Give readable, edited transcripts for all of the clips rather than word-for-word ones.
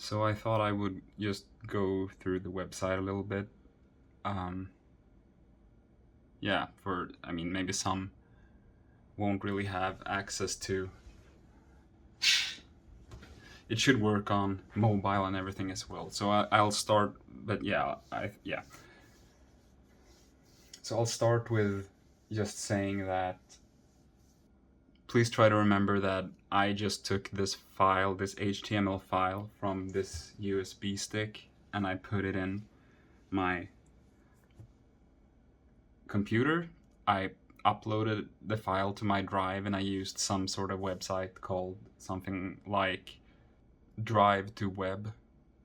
So I thought I would just go through the website a little bit. Yeah, maybe some won't really have access to. It should work on mobile and everything as well. So I'll start, but yeah. So I'll start with just saying that please try to remember that I just took this file, this HTML file from this USB stick, and I put it in my computer. I uploaded the file to my drive and I used some sort of website called something like Drive to Web,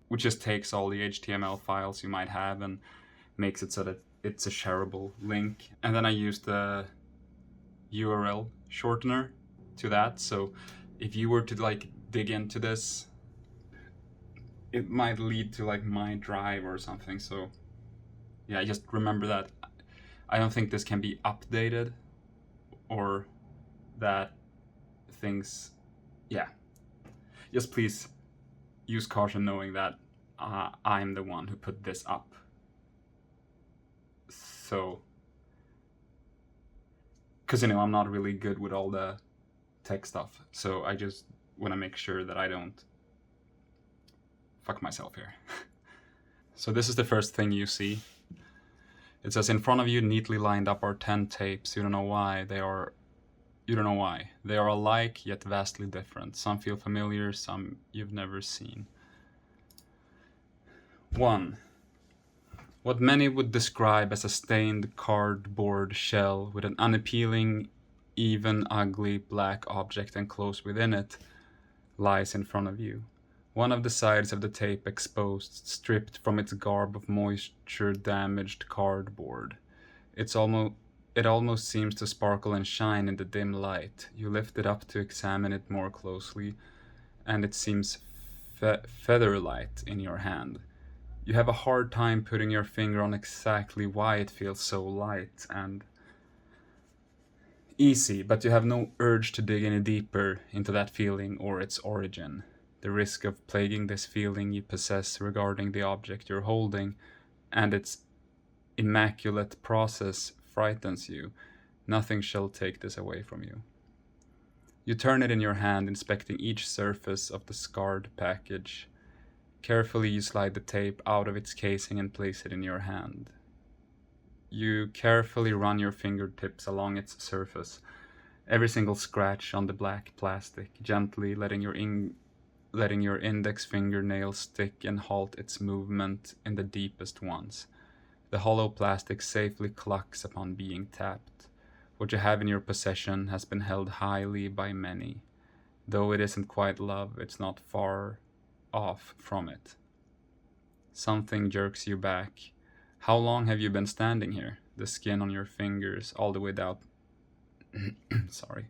which just takes all the HTML files you might have and makes it so that it's a shareable link. And then I used the URL shortener to that. So if you were to dig into this, it might lead to my drive or something. So yeah, just remember that I don't think this can be updated, or that things, yeah. Just please use caution, knowing that I'm the one who put this up. So, because I'm not really good with all the tech stuff, so I just want to make sure that I don't fuck myself here. So this is the first thing you see. It says, in front of you, neatly lined up, are 10 tapes. You don't know why. They are alike, yet vastly different. Some feel familiar, some you've never seen. 1. What many would describe as a stained cardboard shell with an unappealing, even ugly black object enclosed within it lies in front of you. One of the sides of the tape exposed, stripped from its garb of moisture-damaged cardboard. It almost seems to sparkle and shine in the dim light. You lift it up to examine it more closely, and it seems feather-light in your hand. You have a hard time putting your finger on exactly why it feels so light and easy, but you have no urge to dig any deeper into that feeling or its origin. The risk of plaguing this feeling you possess regarding the object you're holding and its immaculate process frightens you. Nothing shall take this away from you. You turn it in your hand, inspecting each surface of the scarred package. Carefully you slide the tape out of its casing and place it in your hand. You carefully run your fingertips along its surface, every single scratch on the black plastic, gently letting your index fingernail stick and halt its movement in the deepest ones. The hollow plastic safely clucks upon being tapped. What you have in your possession has been held highly by many. Though it isn't quite love, it's not far off from it. Something jerks you back. How long have you been standing here? The skin on your fingers all the way down. Sorry.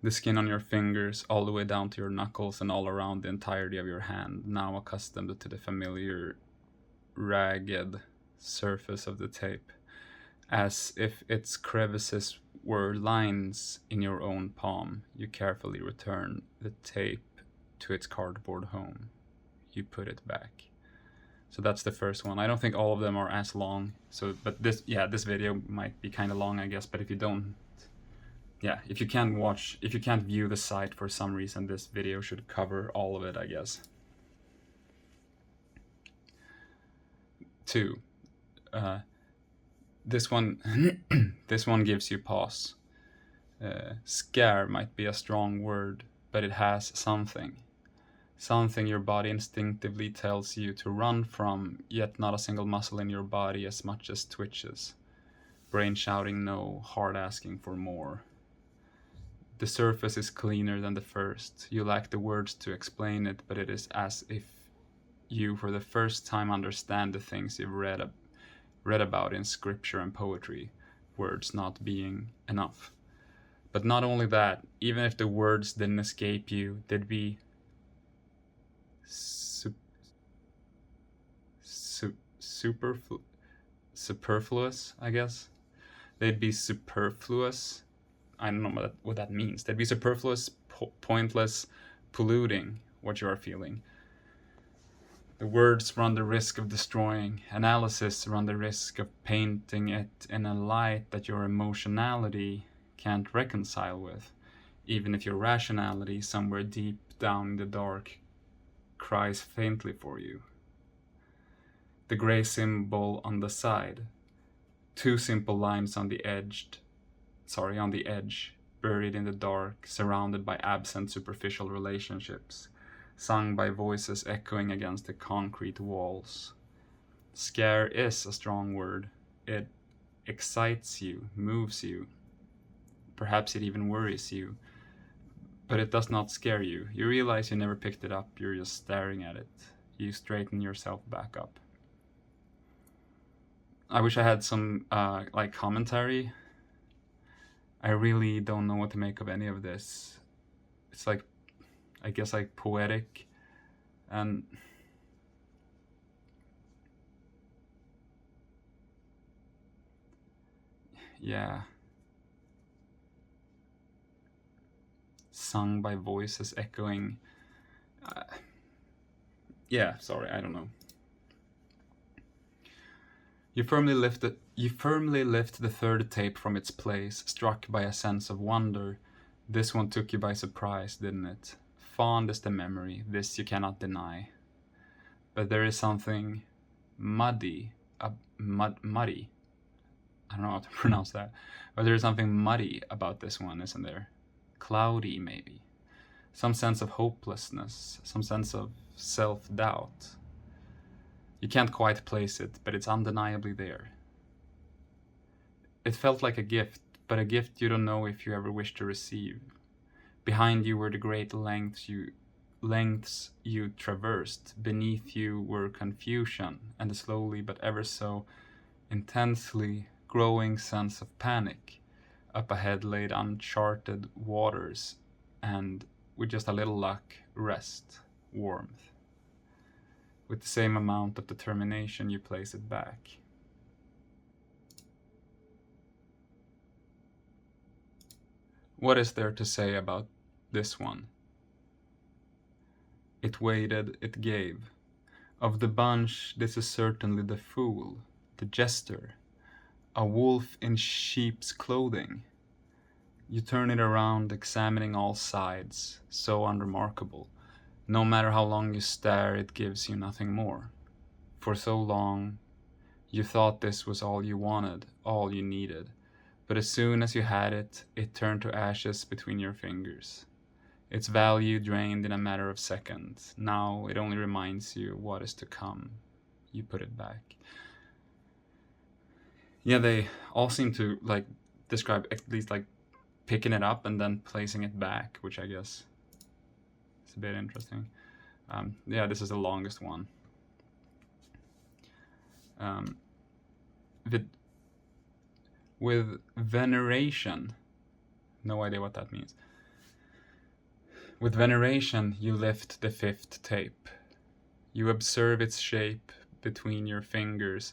The skin on your fingers all the way down to your knuckles and all around the entirety of your hand, now accustomed to the familiar ragged surface of the tape, as if its crevices were lines in your own palm. You carefully return the tape to its cardboard home. You put it back. So that's the first one. I don't think all of them are as long. But this video might be kind of long, I guess. But if you don't, if you can't view the site for some reason, this video should cover all of it, I guess. 2. This one gives you pause. Scare might be a strong word, but it has something your body instinctively tells you to run from, yet not a single muscle in your body as much as twitches. Brain shouting no, heart asking for more. The surface is cleaner than the first. You lack the words to explain it, but it is as if you for the first time understand the things you've read about in scripture and poetry, words not being enough. But not only that, even if the words didn't escape you, they'd be superfluous, I guess. They'd be superfluous. I don't know what that means. They'd be superfluous, pointless, polluting, what you are feeling. The words run the risk of destroying. Analysis run the risk of painting it in a light that your emotionality can't reconcile with, even if your rationality somewhere deep down in the dark cries faintly for you. The gray symbol on the side, two simple lines on the edge, buried in the dark, surrounded by absent superficial relationships, sung by voices echoing against the concrete walls. Scare is a strong word. It excites you, moves you. Perhaps it even worries you. But it does not scare you. You realize you never picked it up, you're just staring at it. You straighten yourself back up. I wish I had some commentary. I really don't know what to make of any of this. It's I guess poetic, and yeah, sung by voices echoing. Yeah, sorry, I don't know. You firmly lift the third tape from its place, struck by a sense of wonder. This one took you by surprise, didn't it? Fond is the memory, this you cannot deny. But there is something muddy. I don't know how to pronounce that. But there is something muddy about this one, isn't there? Cloudy, maybe. Some sense of hopelessness, some sense of self-doubt. You can't quite place it, but it's undeniably there. It felt like a gift, but a gift you don't know if you ever wish to receive. Behind you were the great lengths you traversed. Beneath you were confusion and a slowly but ever so intensely growing sense of panic. Up ahead laid uncharted waters, and with just a little luck, rest, warmth. With the same amount of determination, you place it back. What is there to say about this one? It waited, it gave. Of the bunch, this is certainly the fool, the jester, a wolf in sheep's clothing. You turn it around, examining all sides, so unremarkable. No matter how long you stare, it gives you nothing more. For so long, you thought this was all you wanted, all you needed. But as soon as you had it, it turned to ashes between your fingers. Its value drained in a matter of seconds. Now it only reminds you what is to come. You put it back. Yeah, they all seem to describe at least picking it up and then placing it back, which I guess is a bit interesting. Yeah, this is the longest one. With veneration, no idea what that means. With veneration, you lift the fifth tape. You observe its shape between your fingers.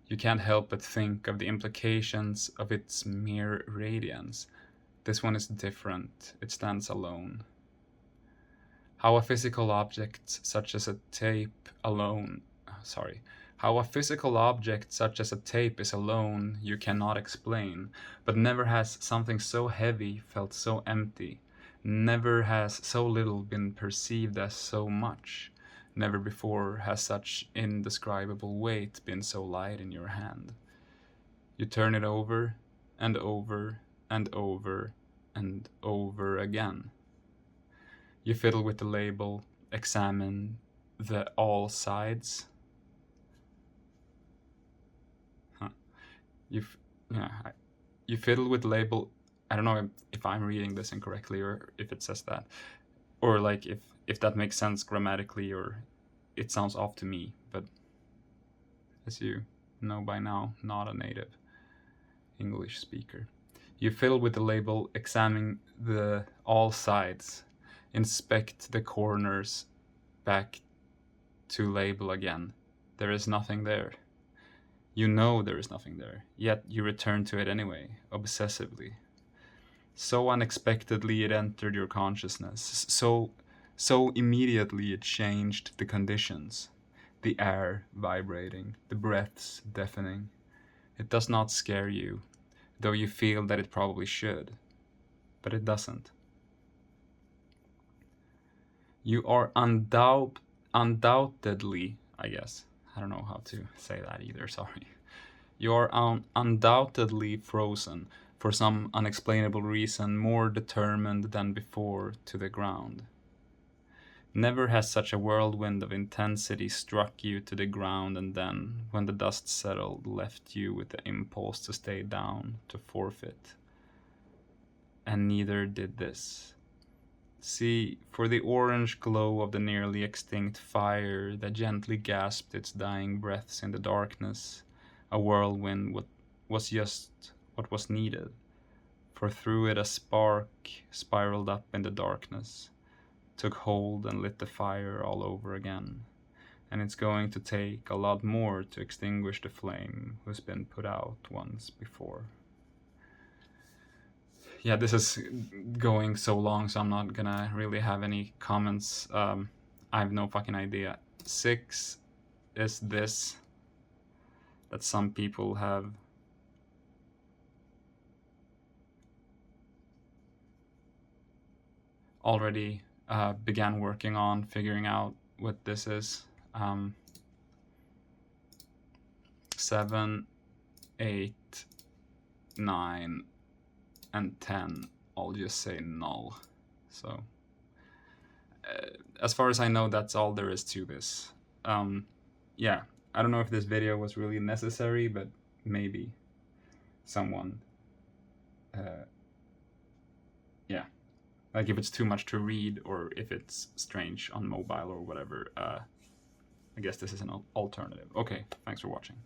You can't help but think of the implications of its mere radiance. This one is different. It stands alone. How a physical object such as a tape is alone, you cannot explain, but never has something so heavy felt so empty. Never has so little been perceived as so much. Never before has such indescribable weight been so light in your hand. You turn it over and over and over and over again. You fiddle with the label, examine the all sides. You fiddle with the label. I don't know if I'm reading this incorrectly or if it says that, or if that makes sense grammatically, or it sounds off to me. But as you know by now, not a native English speaker. You fiddle with the label, examine the all sides, inspect the corners, back to label again. There is nothing there. You know there is nothing there, yet you return to it anyway, obsessively. So unexpectedly it entered your consciousness, so So immediately it changed the conditions. The air vibrating, the breaths deafening. It does not scare you, though you feel that it probably should, but it doesn't. You are undoubtedly, I guess, I don't know how to say that either, sorry. You are undoubtedly frozen, for some unexplainable reason, more determined than before, to the ground. Never has such a whirlwind of intensity struck you to the ground and then, when the dust settled, left you with the impulse to stay down, to forfeit. And neither did this. See, for the orange glow of the nearly extinct fire that gently gasped its dying breaths in the darkness, a whirlwind was just what was needed, for through it a spark spiraled up in the darkness, took hold and lit the fire all over again. And it's going to take a lot more to extinguish the flame who's been put out once before. Yeah, this is going so long, so I'm not gonna really have any comments. I have no fucking idea. 6 is this that some people have already began working on figuring out what this is. 7, 8, 9, and 10, I'll just say null. So as far as I know, that's all there is to this. Yeah, I don't know if this video was really necessary, but maybe someone, yeah, like if it's too much to read or if it's strange on mobile or whatever, I guess this is an alternative. Okay, thanks for watching.